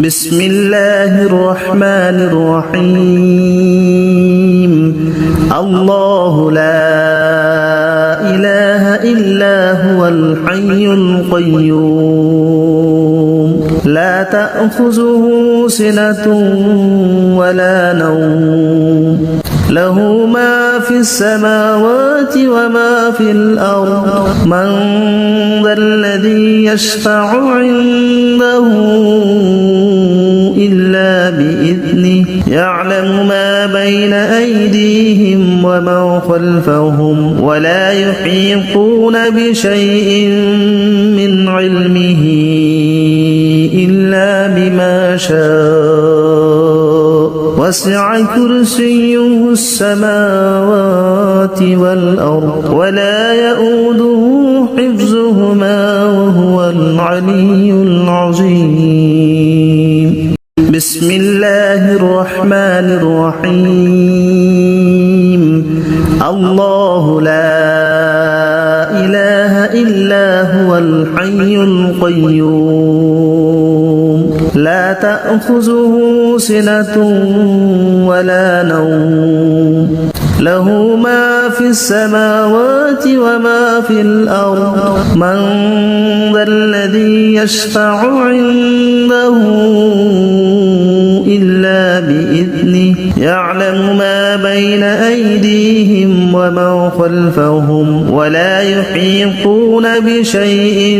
بسم الله الرحمن الرحيم الله لا إله إلا هو الحي القيوم لا تأخذه سنة ولا نوم له ما في السماوات وما في الأرض من ذا الذي يشفع عنده إلا بإذنه يعلم ما بين أيديهم وما خلفهم ولا يحيطون بشيء من علمه إلا بما شاء وسع كرسيه السماوات والأرض ولا يؤوده حفظهما وهو العلي العظيم بسم الله الرحمن الرحيم الله لا إله إلا هو الحي القيوم لا تأخذه سنة ولا نوم له ما في السماوات وما في الأرض من ذا الذي يشفع عنده إلا بإذنه يعلم ما بين أيديهم وما خلفهم ولا يحيطون بشيء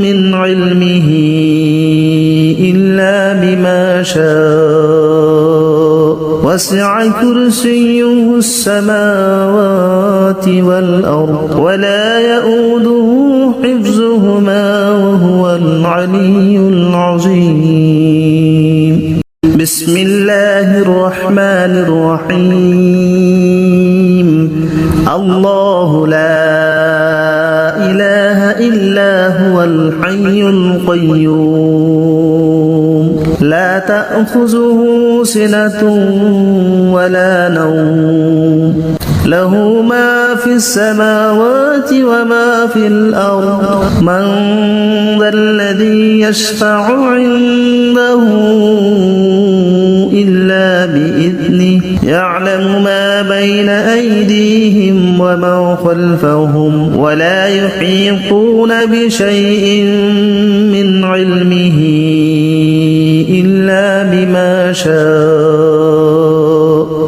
من علمه إلا بما شاء وسع كرسيه السماوات والأرض ولا يؤوده حفظهما وهو العلي العظيم بسم الله الرحمن الرحيم الله لا إله إلا هو الحي القيوم لا تأخذه سنة ولا نوم له ما في السماوات وما في الأرض من ذا الذي يشفع عنده إلا بإذنه يعلم ما بين أيديهم وما خلفهم ولا يحيطون بشيء من علمه إلا بما شاء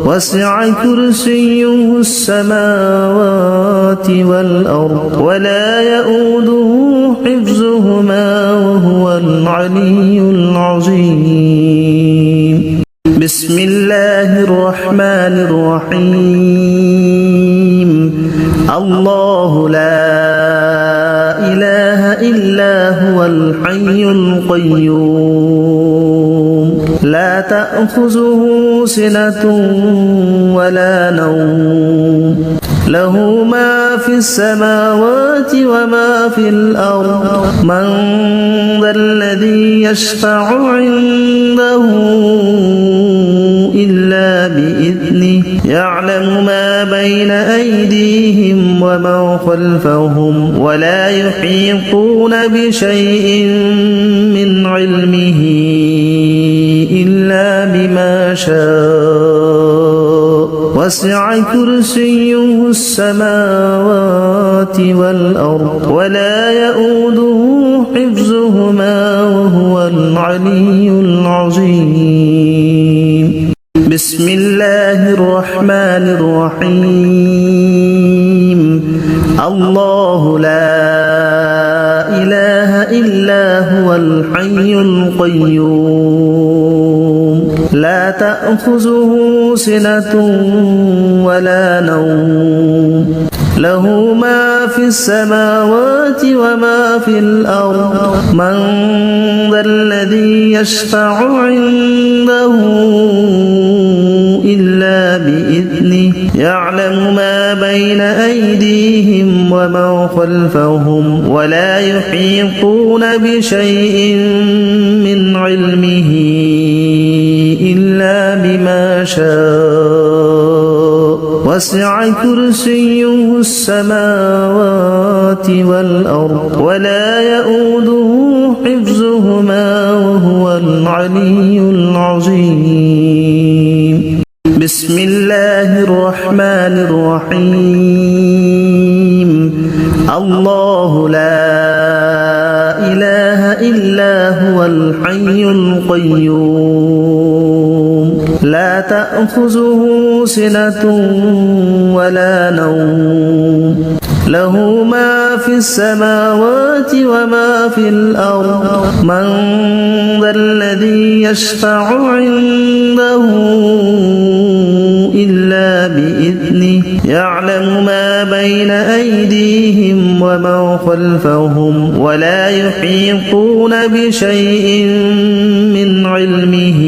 وسع كرسيه السماوات والأرض ولا يؤوده حفظهما وهو العلي العظيم بسم الله الرحمن الرحيم الله لا إله إلا هو الحي القيوم لا تأخذه سنة ولا نوم له ما في السماوات وما في الأرض من ذا الذي يشفع عنده إلا بإذنه يعلم ما بين أيديهم وما خلفهم ولا يحيطون بشيء من علمه إلا بما شاء وسع كرسيه السماوات والأرض ولا يؤوده حفظهما وهو العلي العظيم بسم الله الرحمن الرحيم الله لا إله إلا هو الحي القيوم لا تأخذه سنة ولا نوم له ما في السماوات وما في الأرض من ذا الذي يشفع عنده إلا بإذنه يعلم ما بين أيديهم وما خلفهم ولا يحيطون بشيء من علمه إلا بما شاء وسع كرسيه السماوات والأرض ولا يؤوده حفظهما وهو العلي العظيم بسم الله الرحمن الرحيم الله لا إله إلا هو الحي القيوم لا تأخذه سنة ولا نوم له ما في السماوات وما في الأرض من ذا الذي يشفع عنده إلا بإذنه يعلم ما بين أيديهم وما خلفهم ولا يحيطون بشيء من علمه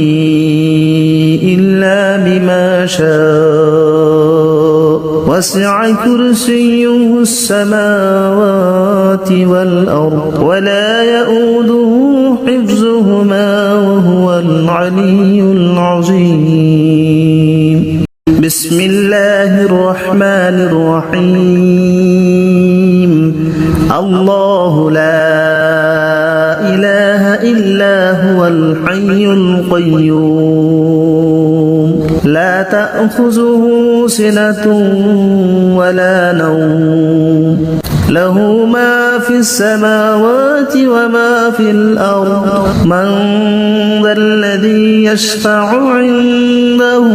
إلا بما شاء وسع كرسيه السماوات والأرض ولا يؤوده حفظهما وهو العلي العظيم بسم الله الرحمن الرحيم الله لا إله إلا هو الحي القيوم لا تأخذه سنة ولا نوم له ما في السماوات وما في الأرض من ذا الذي يشفع عنده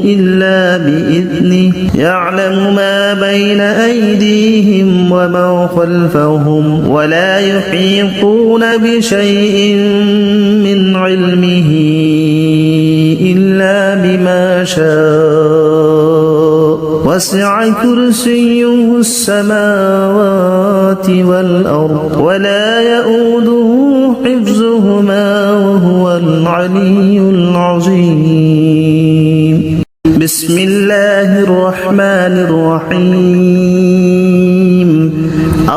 إلا بإذنه يعلم ما بين أيديهم وما خلفهم ولا يحيطون بشيء من علمه إلا بما شاء وسع كرسيه السماوات والأرض ولا يؤوده حفظهما وهو العلي العظيم بسم الله الرحمن الرحيم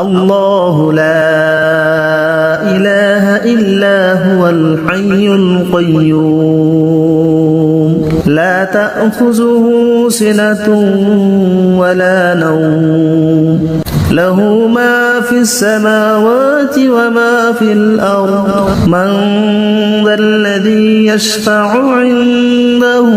الله لا إله إلا هو الحي القيوم لا تأخذه سنة ولا نوم له ما في السماوات وما في الأرض من ذا الذي يشفع عنده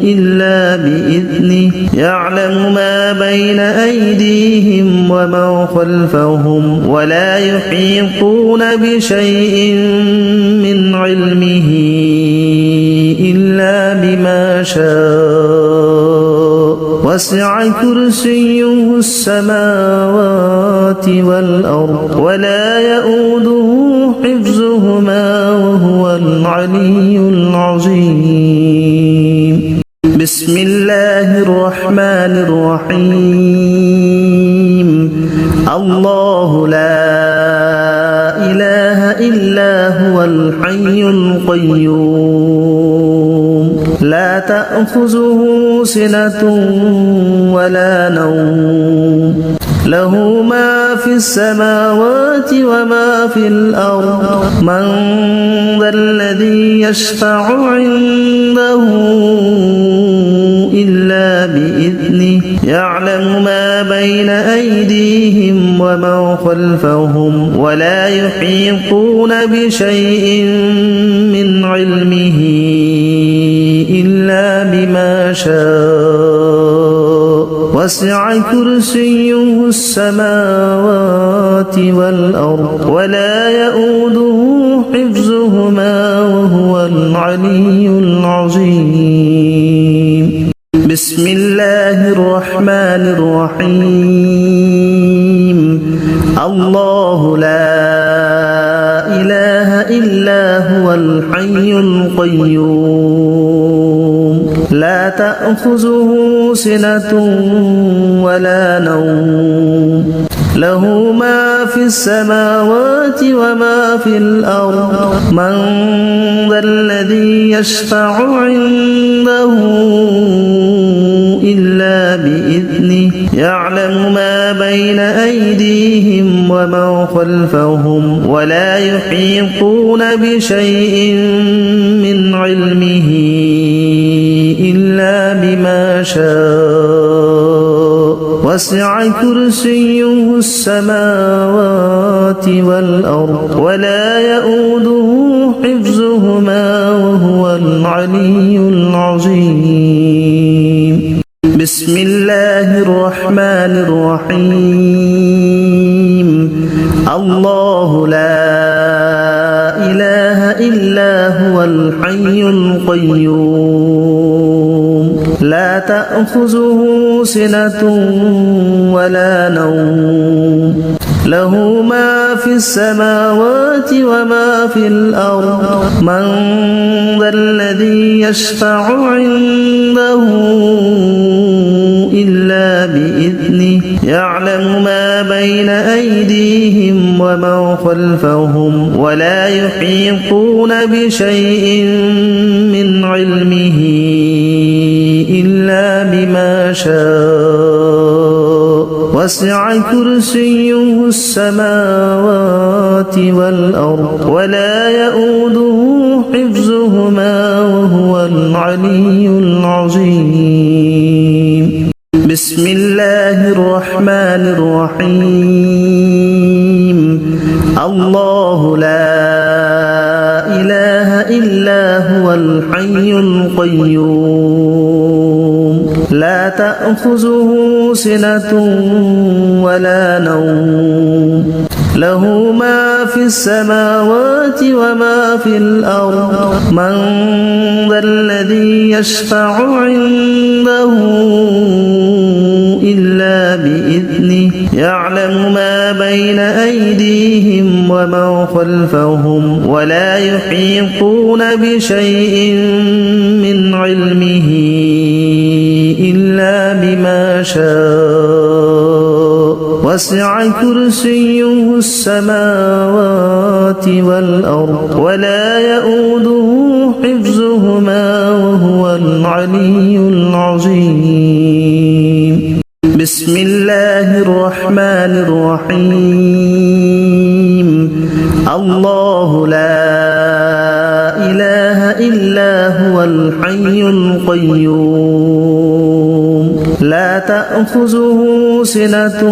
إلا بإذنه يعلم ما بين أيديهم وما خلفهم ولا يحيطون بشيء من علمه إلا بما شاء وسع كرسيه السماوات والأرض ولا يؤوده حفظهما وهو العلي العظيم بسم الله الرحمن الرحيم الله لا إله إلا هو الحي القيوم لا تأخذه سنة ولا نوم له ما في السماوات وما في الأرض من ذا الذي يشفع عنده إلا بإذنه يعلم ما بين أيديهم وما خلفهم ولا يحيطون بشيء من علمه إلا بما شاء وسع كرسيه السماوات والأرض ولا يؤوده حفظهما وهو العلي العظيم بسم الله الرحمن الرحيم الله لا إله إلا هو الحي القيوم لا تأخذه سنة ولا نوم له ما في السماوات وما في الأرض من ذا الذي يشفع عنده إلا بإذنه يعلم ما بين أيديهم وما خلفهم ولا يحيطون بشيء من علمه إلا بما شاء وسع كرسيه السماوات والأرض ولا يؤوده حفظهما وهو العلي العظيم. بسم الله الرحمن الرحيم. الله لا إله إلا هو الحي القيوم لا تأخذه سنة ولا نوم له ما في السماوات وما في الأرض من ذا الذي يشفع عنده إلا بإذنه يعلم ما بين أيديهم وما خلفهم ولا يحيطون بشيء من علمه إلا بما شاء وسع كرسيه السماوات والأرض ولا يؤوده حفظهما وهو العلي العظيم. بسم الله الرحمن الرحيم. الله لا إله إلا هو الحي القيوم لا تأخذه سنة ولا نوم له ما في السماوات وما في الأرض من ذا الذي يشفع عنده إلا بإذنه يعلم ما بين أيديهم وما خلفهم ولا يحيطون بشيء من علمه إلا بما شاء وسع كرسيه السماوات والأرض ولا يؤوده حفظهما وهو العلي العظيم. بسم الله الرحمن الرحيم. الله لا إله إلا هو الحي القيوم لا تأخذه سنة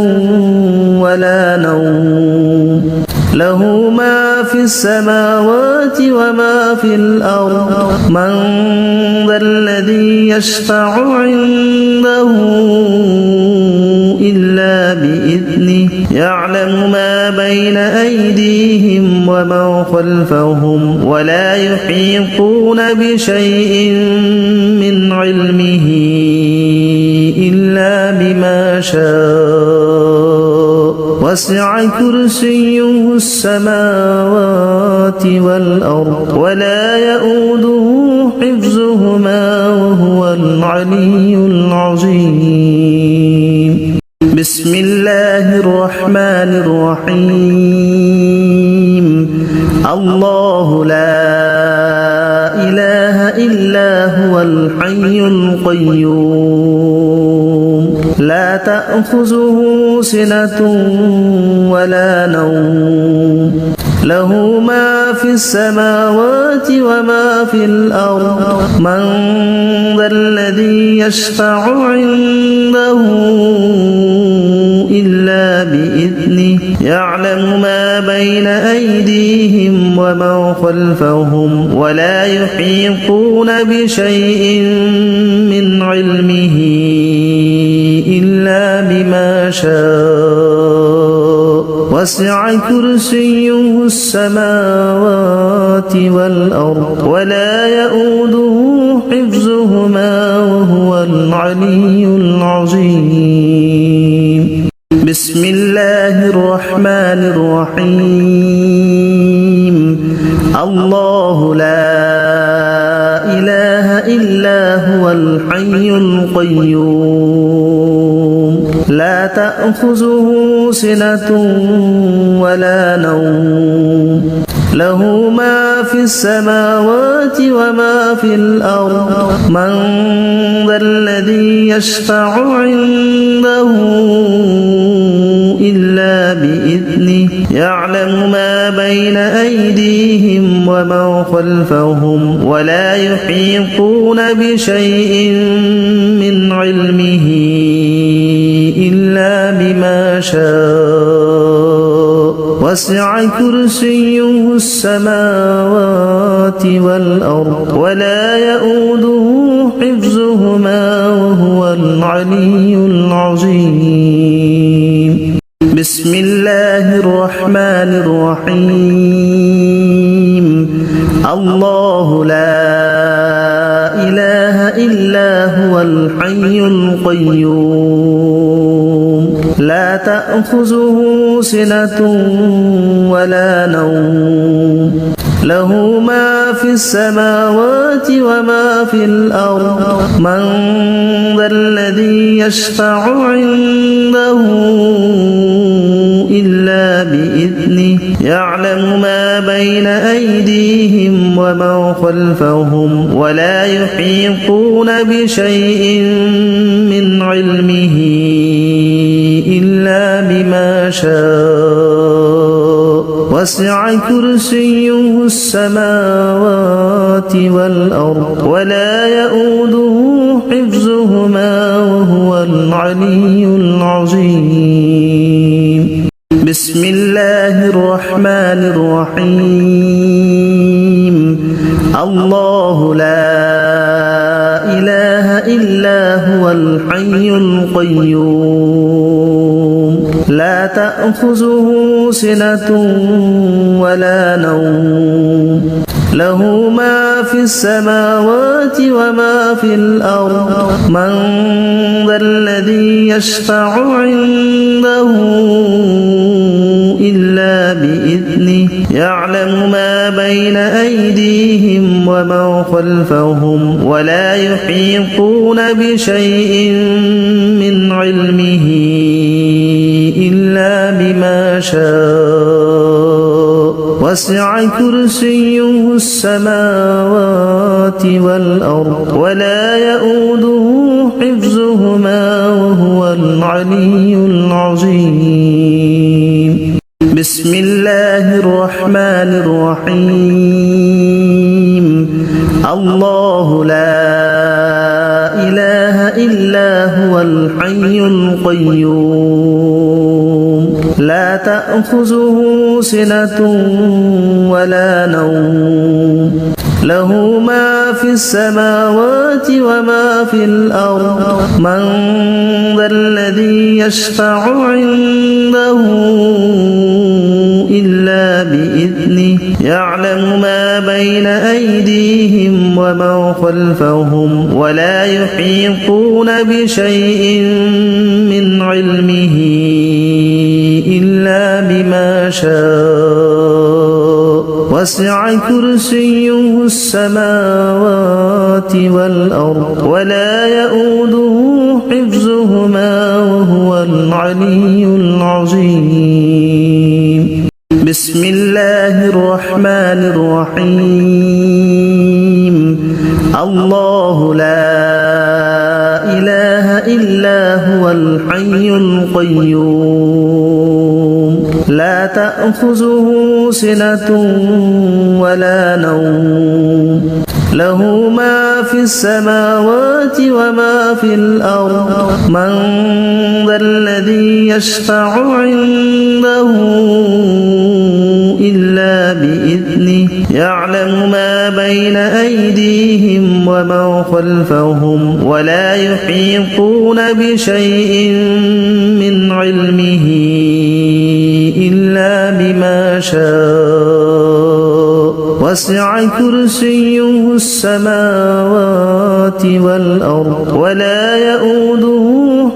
ولا نوم له ما في السماوات وما في الأرض من ذا الذي يشفع عنده إلا بإذنه يعلم ما بين أيديهم وما خلفهم ولا يحيطون بشيء من علمه إلا بما شاء وسع كرسيه السماوات والأرض ولا يؤوده حفظهما وهو العلي العظيم. بسم الله الرحمن الرحيم. الله لا إله إلا هو الحي القيوم لا تأخذه سنة ولا نوم له ما في السماوات وما في الأرض من ذا الذي يشفع عنده إلا بإذنه يعلم ما بين أيديهم وما خلفهم ولا يحيطون بشيء من علمه إلا بما شاء وسع كرسيه السماوات والأرض ولا يؤوده حفظهما وهو العلي العظيم. بسم الله الرحمن الرحيم. الله لا إله إلا هو الحي القيوم لا تأخذه سنة ولا نوم له ما في السماوات وما في الأرض من ذا الذي يشفع عنده إلا بإذنه يعلم ما بين أيديهم وما خلفهم ولا يحيطون بشيء من علمه إلا بما شاء وسع كرسيه السماوات والأرض ولا يؤوده حفظهما وهو العلي العظيم. بسم الله الرحمن الرحيم. الله لا إله إلا هو الحي القيوم لا تأخذه سنة ولا نوم له ما في السماوات وما في الأرض من ذا الذي يشفع عنده إلا بإذنه يعلم ما بين أيديهم وما خلفهم ولا يحيطون بشيء من علمه إلا شاء وسع كرسيه السماوات والأرض ولا يؤوده حفظهما وهو العلي العظيم بسم الله الرحمن الرحيم الله لا إله إلا هو الحي القيوم لا تأخذه سنة ولا نوم له ما في السماوات وما في الأرض من ذا الذي يشفع عنده إلا بإذنه يعلم ما بين أيديهم وما خلفهم ولا يحيطون بشيء من علمه إلا بما شاء وسع كرسيه السماوات والأرض ولا يؤوده حفظهما وهو العلي العظيم بسم الله الرحمن الرحيم الله لا إله إلا هو الحي القيوم لا تأخذه سنة ولا نوم له ما في السماوات وما في الأرض من ذا الذي يشفع عنده إلا بإذنه يعلم ما بين أيديهم وما خلفهم ولا يحيطون بشيء من علمه إلا بما شاء وسع كرسيه السماوات والأرض ولا يؤوده حفظهما وهو العلي العظيم بسم الله الرحمن الرحيم الله لا إله إلا هو الحي القيوم لا تأخذه سنة ولا نوم له ما في السماوات وما في الأرض من ذا الذي يشفع عنده إلا بإذنه يعلم ما بين أيديهم وما خلفهم ولا يحيطون بشيء من علمه إلا بما شاء وسع كرسيه السماوات والأرض ولا يؤوده حفظهما وهو العلي العظيم بسم الله الرحمن الرحيم الله لا إله إلا هو الحي القيوم لا تأخذه سنة ولا نوم له ما في السماوات وما في الأرض من ذا الذي يشفع عنده إلا بإذنه يعلم ما بين أيديهم وما خلفهم ولا يحيطون بشيء من علمه إلا بما شاء وسع كرسيه السماوات والأرض ولا يؤوده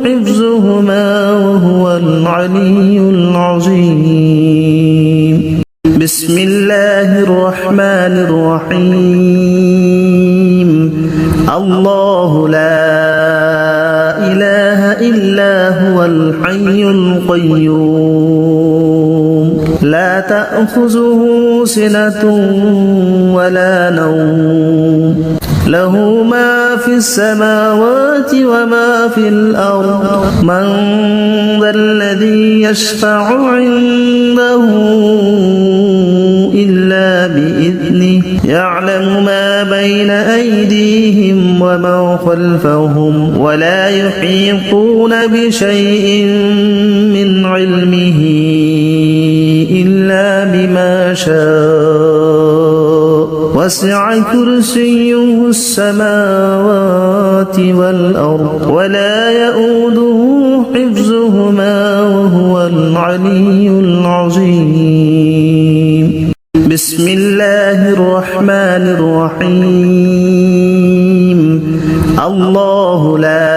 حفظهما وهو العلي العظيم بسم الله الرحمن الرحيم الله لا إله إلا هو الحي القيوم لا تأخذه سنة ولا نوم له ما في السماوات وما في الأرض من ذا الذي يشفع عنده إلا بإذنه يعلم ما بين أيديهم ومن خلفهم ولا يحيطون بشيء من علمه إلا بما شاء وسع كرسيه السماوات والأرض ولا يؤوده حفظهما وهو العلي العظيم بسم الله الرحمن الرحيم الله لا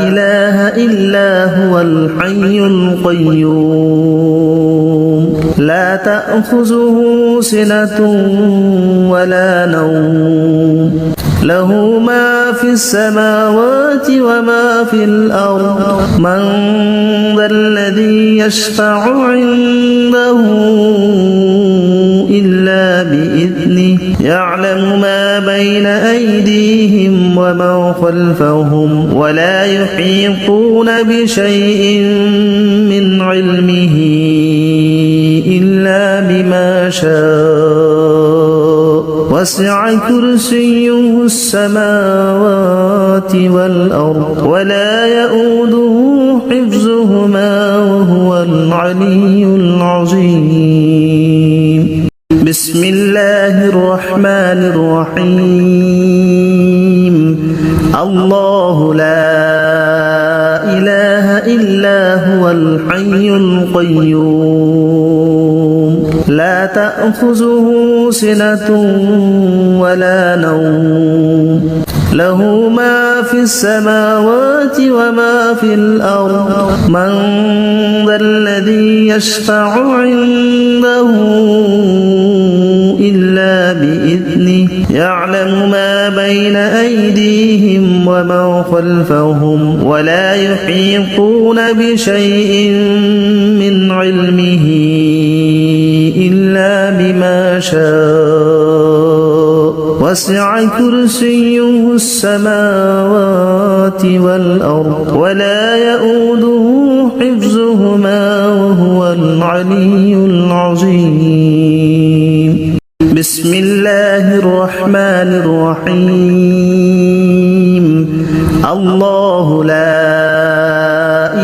إله إلا هو الحي القيوم لا تأخذه سنة ولا نوم له ما في السماوات وما في الأرض من ذا الذي يشفع عنده إلا بإذنه يعلم ما بين أيديهم ومن خلفهم ولا يحيطون بشيء من علمه إلا بما شاء وسع كرسيه السماوات والأرض ولا يؤوده حفظهما وهو العلي العظيم بسم الله الرحمن الرحيم الله لا إله إلا هو الحي القيوم لا تأخذه سنة ولا نوم له ما في السماوات وما في الأرض من ذا الذي يشفع عنده إلا بإذنه يعلم ما بين أيديهم ومن خلفهم ولا يحيطون بشيء من علمه إلا بما شاء وسع كرسيه السماوات والأرض ولا يؤوده حفظهما وهو العلي العظيم بسم الله الرحمن الرحيم الله لا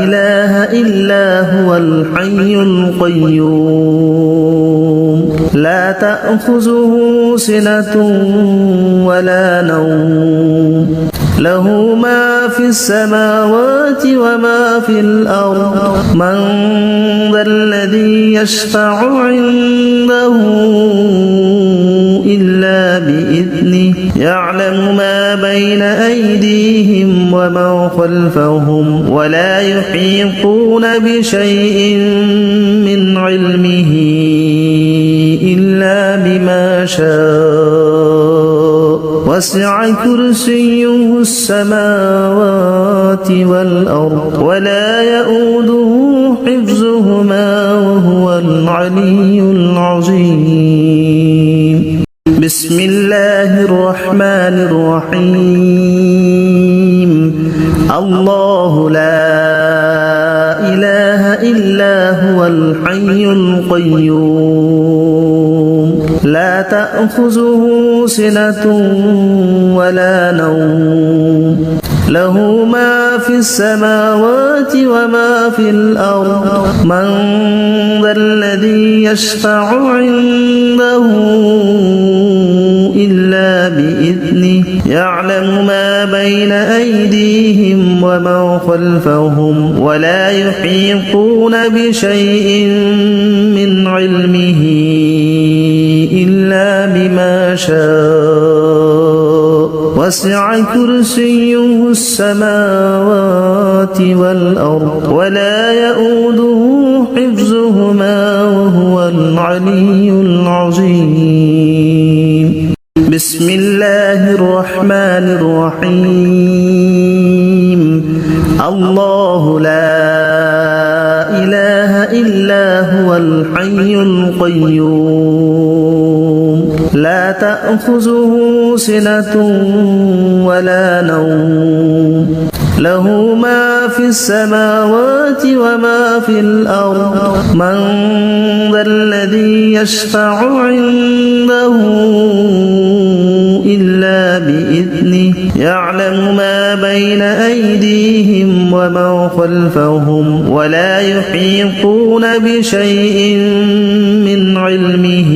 إله إلا هو الحي القيوم لا تأخذه سنة ولا نوم له ما في السماوات وما في الأرض من ذا الذي يشفع عنده إلا بإذنه يعلم ما بين أيديهم ومن خلفهم ولا يحيطون بشيء من علمه إلا بما شاء وسع كرسيه السماوات والأرض ولا يؤوده حفظهما وهو العلي العظيم بسم الله الرحمن الرحيم الله لا إله إلا هو الحي القيوم لا تأخذه سنة ولا نوم له ما في السماوات وما في الأرض من ذا الذي يشفع عنده إلا بإذنه يعلم ما بين أيديهم ومن خلفهم ولا يحيطون بشيء من علمه إلا بما شاء وسع كرسيه السماوات والأرض ولا يؤوده حفظهما وهو العلي العظيم بسم الله الرحمن الرحيم الله لا إله إلا هو الحي القيوم لا تأخذه سنة ولا نوم له ما في السماوات وما في الأرض من ذا الذي يشفع عنده إلا بإذنه يعلم ما بين أيديهم وما خلفهم ولا يحيطون بشيء من علمه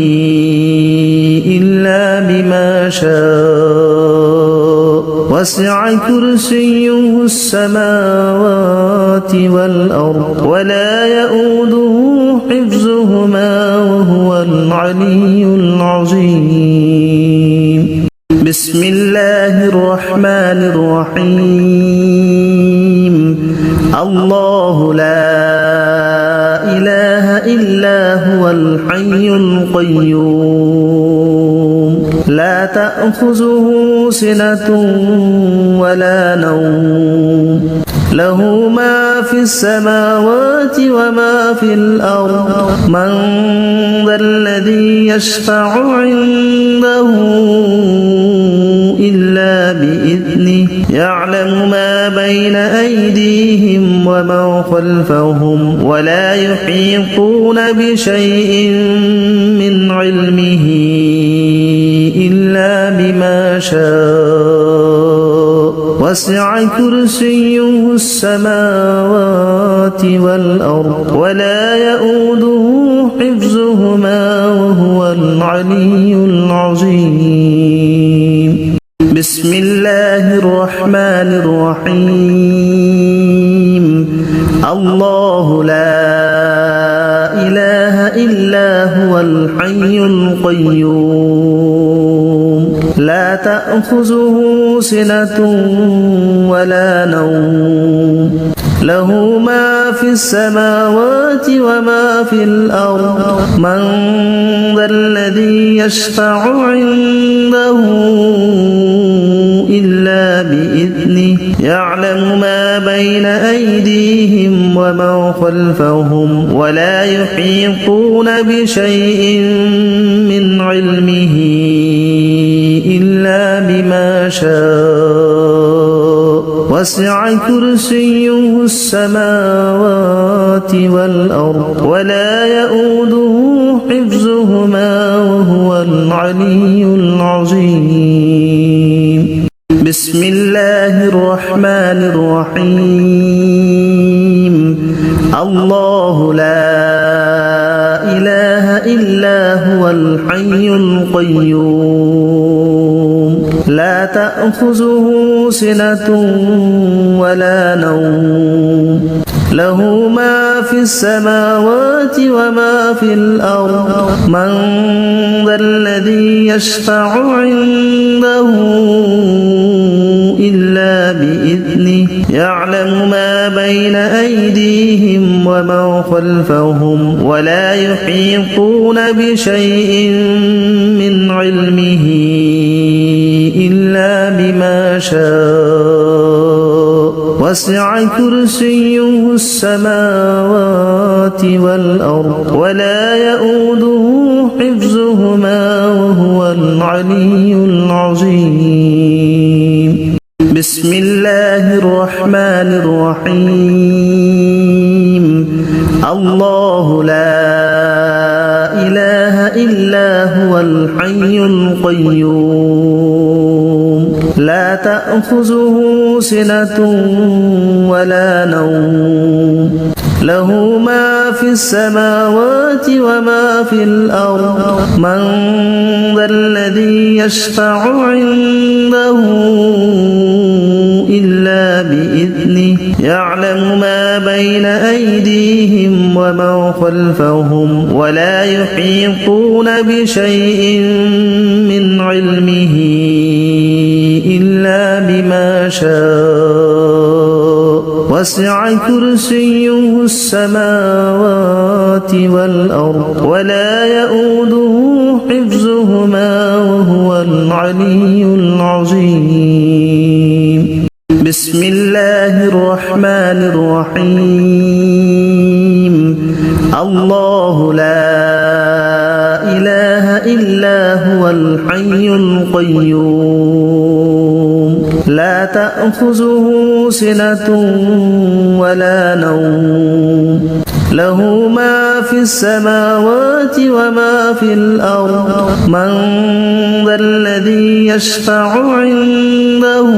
إلا بما شاء وسع كرسيه السماوات والأرض ولا يؤوده حفظهما وهو العلي العظيم بسم الله الرحمن الرحيم الله لا إله إلا هو الحي القيوم لا تأخذه سنة ولا نوم له ما في السماوات وما في الأرض من ذا الذي يشفع عنده إلا بإذنه يعلم ما بين أيديهم وما خلفهم ولا يحيطون بشيء من علمه إلا بما شاء وسع كرسيه السماوات والأرض ولا يؤوده حفظهما وهو العلي العظيم بسم الله الرحمن الرحيم الله لا إله إلا هو الحي القيوم لا تأخذه سنة ولا نوم له ما في السماوات وما في الأرض من ذا الذي يشفع عنده إلا بإذنه يعلم ما بين أيديهم وما خلفهم ولا يحيطون بشيء من علمه إلا بما شاء وسع كرسيه السماوات والأرض ولا يؤوده حفظهما وهو العلي العظيم بسم الله الرحمن الرحيم الله لا إله إلا هو الحي القيوم لا تأخذه سنة ولا نوم له ما في السماوات وما في الأرض من ذا الذي يشفع عنده إلا بإذنه يعلم ما بين أيديهم وما خلفهم ولا يحيطون بشيء من علمه إلا بما شاء وسع كرسيه السماوات والأرض ولا يؤوده حفظهما وهو العلي العظيم بسم الله الرحمن الرحيم الله لا إله إلا هو الحي القيوم لا تأخذه سنة ولا نوم له ما في السماوات وما في الأرض من ذا الذي يشفع عنده إلا بإذنه يعلم ما بين أيديهم وما خلفهم ولا يحيطون بشيء من علمه إلا بما شاء وسع كرسيه السماوات والأرض ولا يؤوده حفظهما وهو العلي العظيم بسم الله الرحمن الرحيم الله لا إله إلا هو الحي القيوم لا تأخذه سنة ولا نوم له ما في السماوات وما في الأرض من ذا الذي يشفع عنده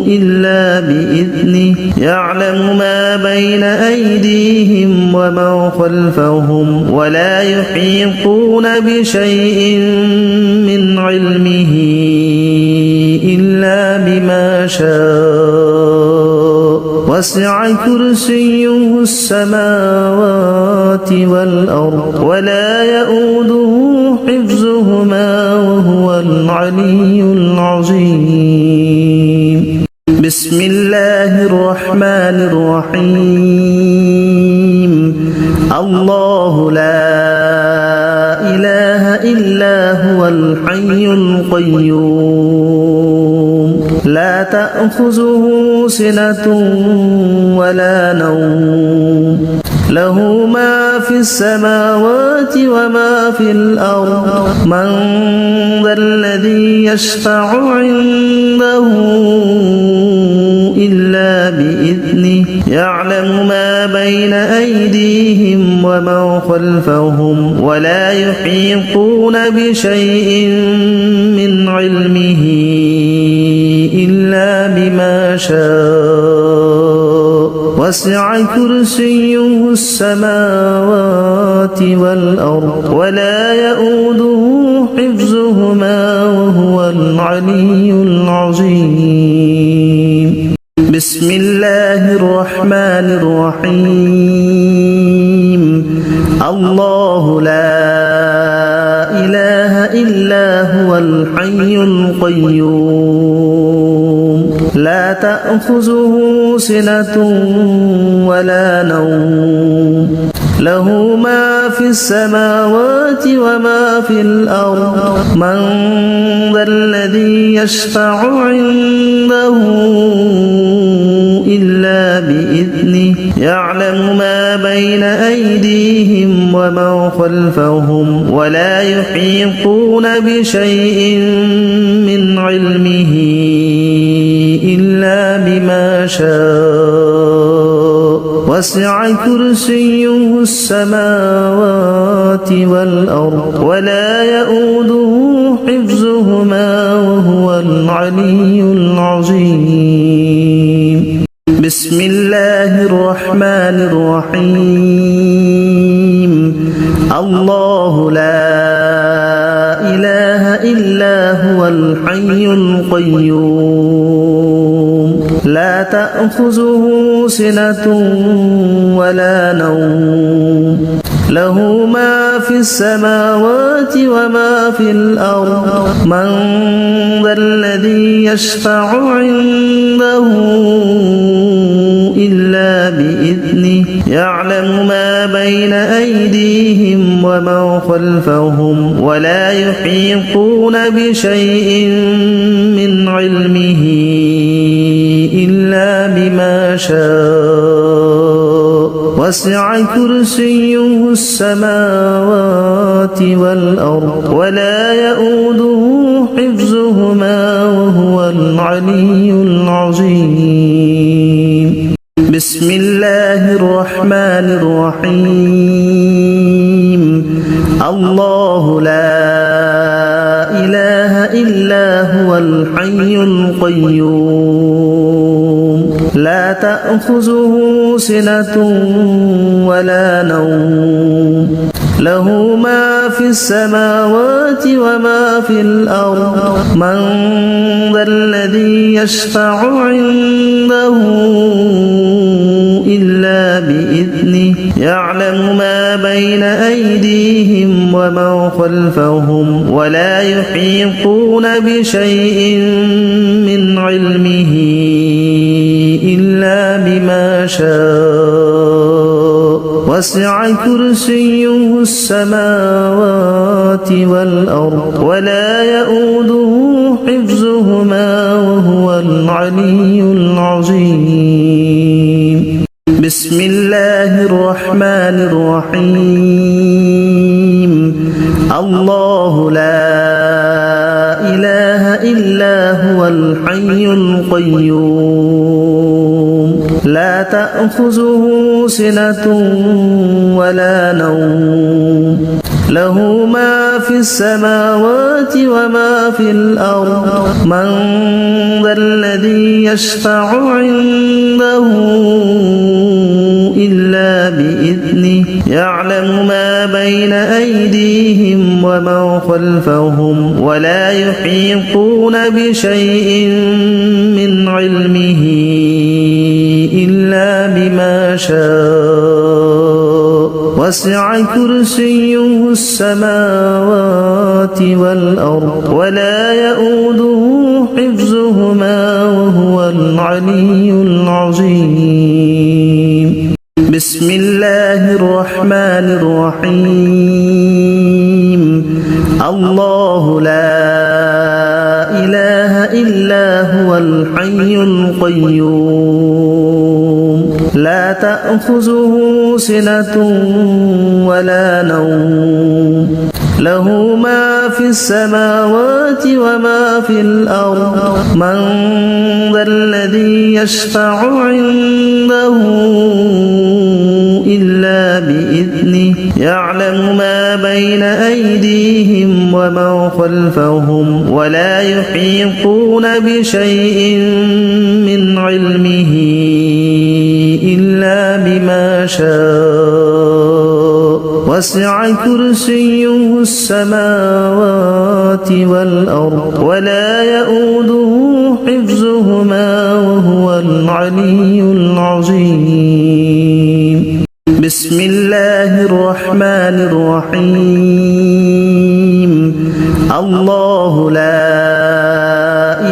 إلا بإذنه يعلم ما بين أيديهم وما خلفهم ولا يحيطون بشيء من علمه إلا بما شاء وسع كرسيه السماوات والأرض ولا يؤوده حفظهما وهو العلي العظيم بسم الله الرحمن الرحيم الله لا إله إلا هو الحي القيوم لا تأخذه سنة ولا نوم له ما في السماوات وما في الأرض من ذا الذي يشفع عنده إلا بإذنه يعلم ما بين أيديهم وما خلفهم ولا يحيطون بشيء من علمه إلا بما شاء وسع كرسيه السماوات والأرض ولا يؤوده حفظهما وهو العلي العظيم بسم الله الرحمن الرحيم الله لا إله إلا هو الحي القيوم لا تأخذه سنة ولا نوم له ما في السماوات وما في الأرض من ذا الذي يشفع عنده إلا بإذنه يعلم ما بين أيديهم وما خلفهم ولا يحيطون بشيء من علمه إلا بما شاء وسع كرسيه السماوات والأرض ولا يؤوده حفظهما وهو العلي العظيم بسم الله الرحمن الرحيم الله لا إله إلا هو الحي القيوم لا تأخذه سنة ولا نوم له ما في السماوات وما في الأرض من ذا الذي يشفع عنده إلا بإذنه يعلم ما بين أيديهم وما خلفهم ولا يحيطون بشيء من علمه إلا بما شاء وسع كرسيه السماوات والأرض ولا يؤوده حفظهما وهو العلي العظيم بسم الله الرحمن الرحيم الله لا إله إلا هو الحي القيوم لا تأخذه سنة ولا نوم له ما في السماوات وما في الأرض من ذا الذي يشفع عنده إلا بإذنه يعلم ما بين أيديهم وما خلفهم ولا يحيطون بشيء من علمه إلا بما شاء وسع كرسيه السماوات والأرض ولا يؤوده حفظهما وهو العلي العظيم بسم الله الرحمن الرحيم الله لا إله إلا هو الحي القيوم لا تأخذه سنة ولا نوم له ما في السماوات وما في الأرض من ذا الذي يشفع عنده إلا بإذنه يعلم ما بين أيديهم وما خلفهم ولا يحيطون بشيء من علمه إلا بما شاء وسع كرسيه السماوات والأرض ولا يؤوده حفظهما وهو العلي العظيم بسم الله الرحمن الرحيم الله لا إله إلا هو الحي القيوم لا تأخذه سنة ولا نوم له ما في السماوات وما في الأرض من ذا الذي يشفع عنده إلا بإذنه يعلم ما بين أيديهم وما خلفهم ولا يحيطون بشيء من علمه إلا بما شاء وسع كرسيه السماوات والأرض ولا يؤوده حفظهما وهو العلي العظيم بسم الله الرحمن الرحيم الله لا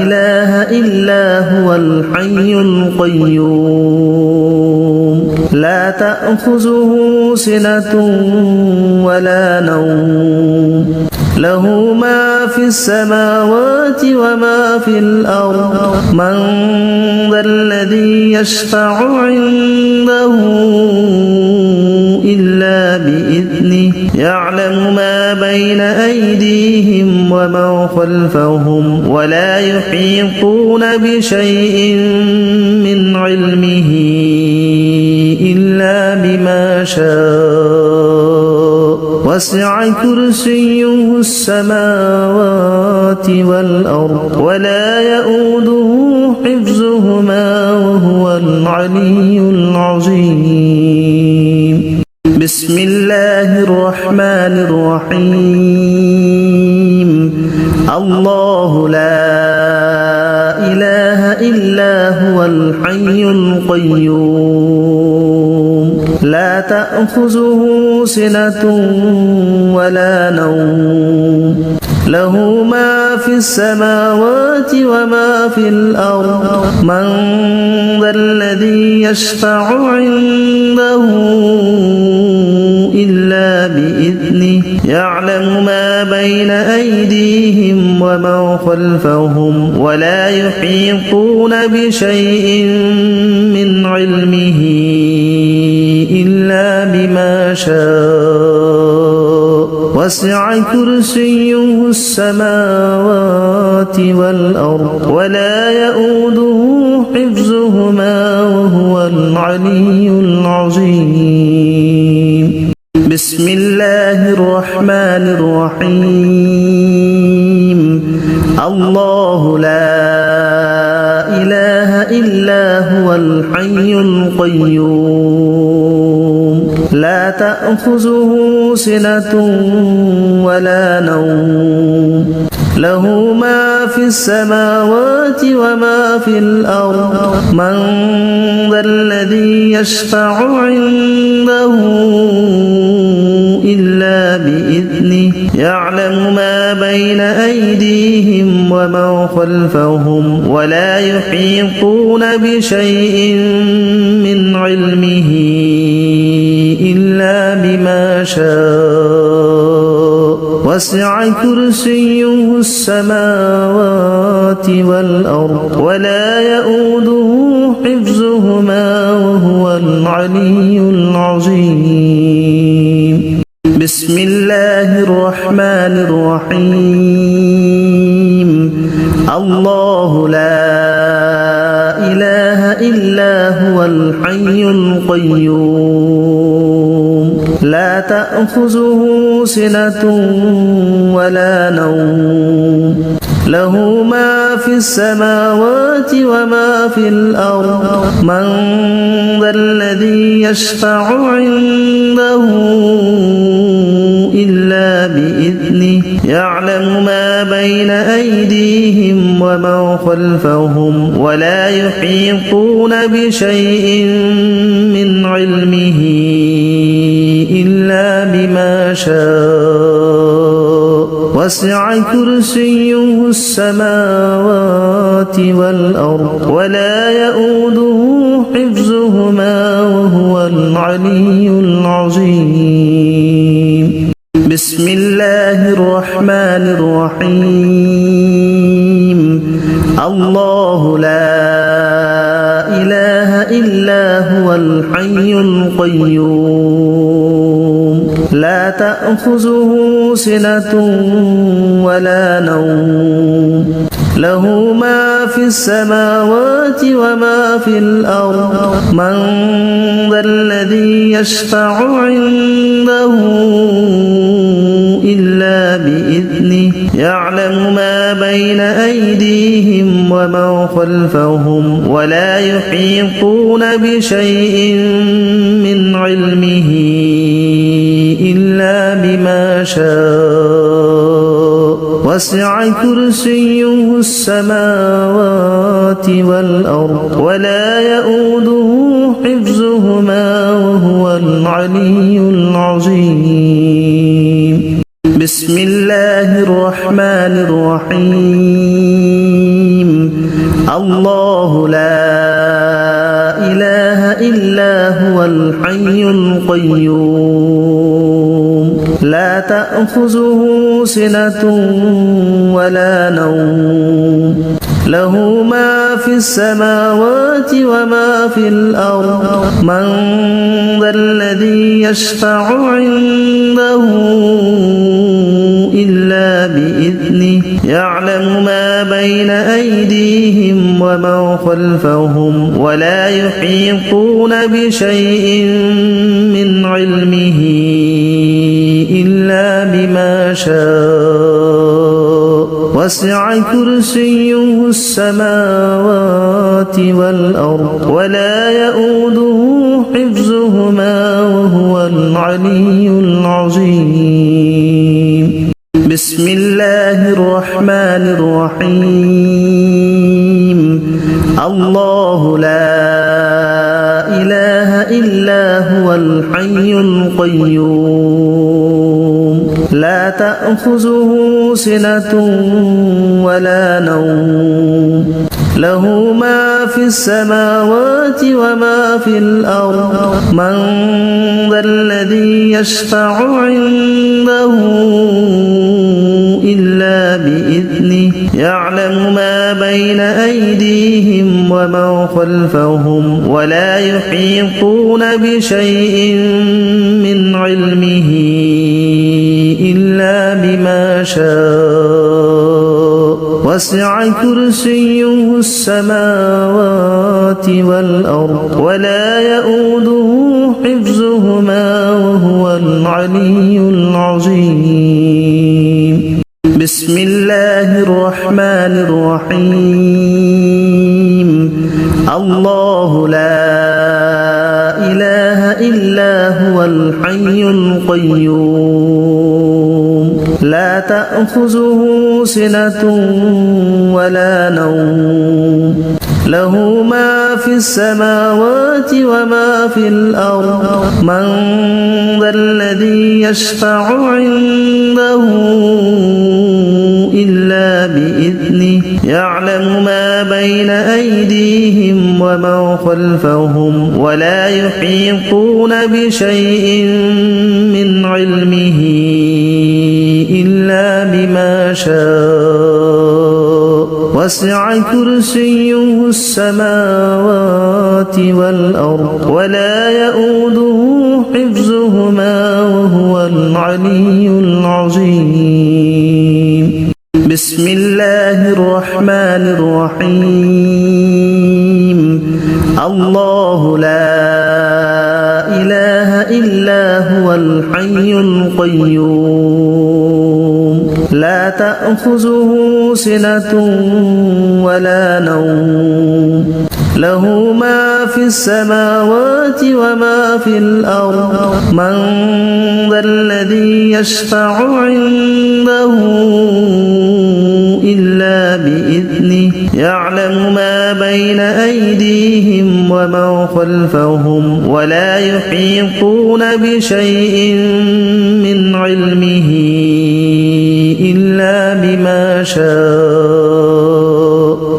إله إلا هو الحي القيوم لا تأخذه سنة ولا نوم له ما في السماوات وما في الأرض من ذا الذي يشفع عنده إلا بإذنه يعلم ما بين أيديهم وما خلفهم ولا يحيطون بشيء من علمه إلا بما شاء وسع كرسيه السماوات والأرض ولا يؤوده حفظهما وهو العلي العظيم بسم الله الرحمن الرحيم الله لا إله إلا هو الحي القيوم لا تأخذه سنة ولا نوم له ما في السماوات وما في الأرض من ذا الذي يشفع عنده إلا بإذنه يعلم ما بين أيديهم وما خلفهم ولا يحيطون بشيء من علمه إلا بما شاء وسع كرسيه السماوات والأرض ولا يؤوده حفظهما وهو العلي العظيم بسم الله الرحمن الرحيم الله لا إله إلا هو الحي القيوم لا تأخذه سنة ولا نوم له ما في السماوات وما في الأرض من ذا الذي يشفع عنده إلا بإذنه يعلم ما بين أيديهم وما خلفهم ولا يحيطون بشيء من علمه إلا بما شاء وسع كرسيه السماوات والأرض ولا يؤوده حفظهما وهو العلي العظيم بسم الله الرحمن الرحيم الله لا إله إلا هو الحي القيوم لا تأخذه سنة ولا نوم له ما في السماوات وما في الأرض من ذا الذي يشفع عنده إلا بإذنه يعلم ما بين أيديهم وما خلفهم ولا يحيطون بشيء من علمه إلا بما شاء وسع كرسيه السماوات والأرض ولا يؤوده حفظهما وهو العلي العظيم بسم الله الرحمن الرحيم الله لا إله إلا هو الحي القيوم لا تأخذه سنة ولا نوم له ما في السماوات وما في الأرض من ذا الذي يشفع عنده إلا بإذنه يعلم ما بين أيديهم وما خلفهم ولا يحيطون بشيء من علمه إلا بما شاء وسع كرسيه السماوات والأرض ولا يؤوده حفظهما وهو العلي العظيم بسم الله الرحمن الرحيم الله لا إله إلا هو الحي القيوم لا تأخذه سنة ولا نوم له ما في السماوات وما في الأرض من ذا الذي يشفع عنده إلا بإذنه يعلم ما بين أيديهم وما خلفهم ولا يحيطون بشيء من علمه إلا بما شاء وسع كرسيه السماوات والأرض ولا يؤوده حفظهما وهو العلي العظيم بسم الله الرحمن الرحيم الله لا إله إلا هو الحي القيوم لا تأخذه سنة ولا نوم له ما في السماوات وما في الأرض من ذا الذي يشفع عنده إلا بإذنه يعلم ما بين أيديهم وما خلفهم ولا يحيطون بشيء من علمه إلا بما شاء وسع كرسيه السماوات والأرض ولا يؤوده حفظهما وهو العلي العظيم بسم الله الرحمن الرحيم الله لا إله إلا هو الحي القيوم لا تأخذه سنة ولا نوم له ما في السماوات وما في الأرض من ذا الذي يشفع عنده إلا بإذنه يعلم ما بين أيديهم وما خلفهم ولا يحيطون بشيء من علمه إلا بما شاء وسع كرسيه السماوات والأرض ولا يؤوده حفظهما وهو العلي العظيم بسم الله الرحمن الرحيم الله لا إله إلا هو الحي القيوم لا تأخذه سنة ولا نوم له ما في السماوات وما في الأرض من ذا الذي يشفع عنده إلا بإذنه يعلم ما بين أيديهم وما خلفهم ولا يحيطون بشيء من علمه إلا بما شاء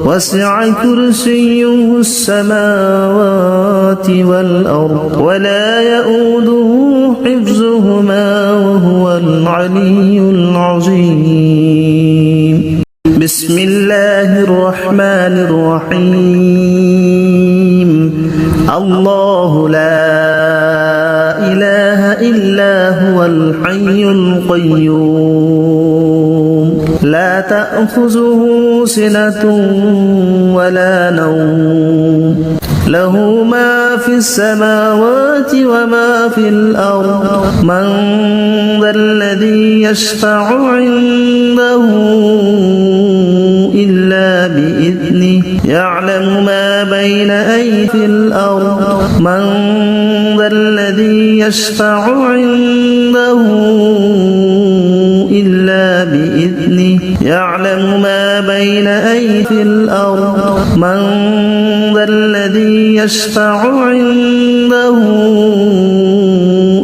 وسع كرسيه السماوات والأرض ولا يؤوده حفظهما وهو العلي العظيم بسم الله الرحمن الرحيم الله لا إله إلا هو الحي القيوم لا تأخذه سنة ولا نوم له ما في السماوات وما في الأرض من ذا الذي يشفع عنده إلا بإذنه يعلم ما بين أيدي الأرض من ذا الذي يشفع عنده إلا بإذنه يعلم ما بين أيدي الأرض من ذا الذي يشفع عنده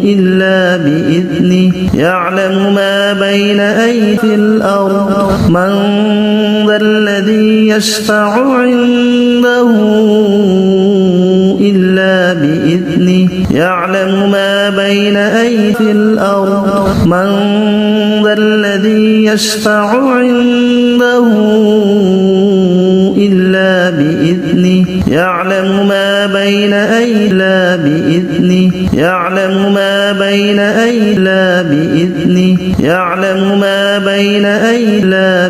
إلا بإذنه يعلم ما بين أيدي الأرض من ذا الذي يشفع عنده إلا بإذنه يعلم ما بين أيدي الأرض من ذا الذي يشفع عنده إلا بإذنه يعلم ما بين أيدي بإذنه يعلم ما بين أيدي بإذنه يعلم ما بين أيدي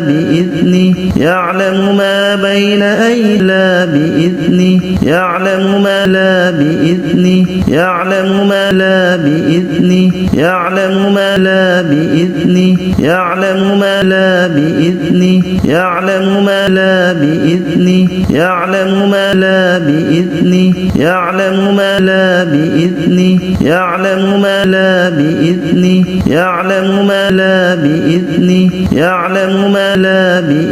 بإذنه يعلم ما بين أيدي بإذنه يعلم ما لا بإذنه يعلم ما لا بإذنه يعلم ما لا بإذنه يعلم ما لا بإذنه يعلم ما لا بإذنه يعلم ما لا بإذنه يعلم ما لا بإذنه يعلم ما لا بإذنه يعلم ما لا بإذنه يعلم ما لا بإذنه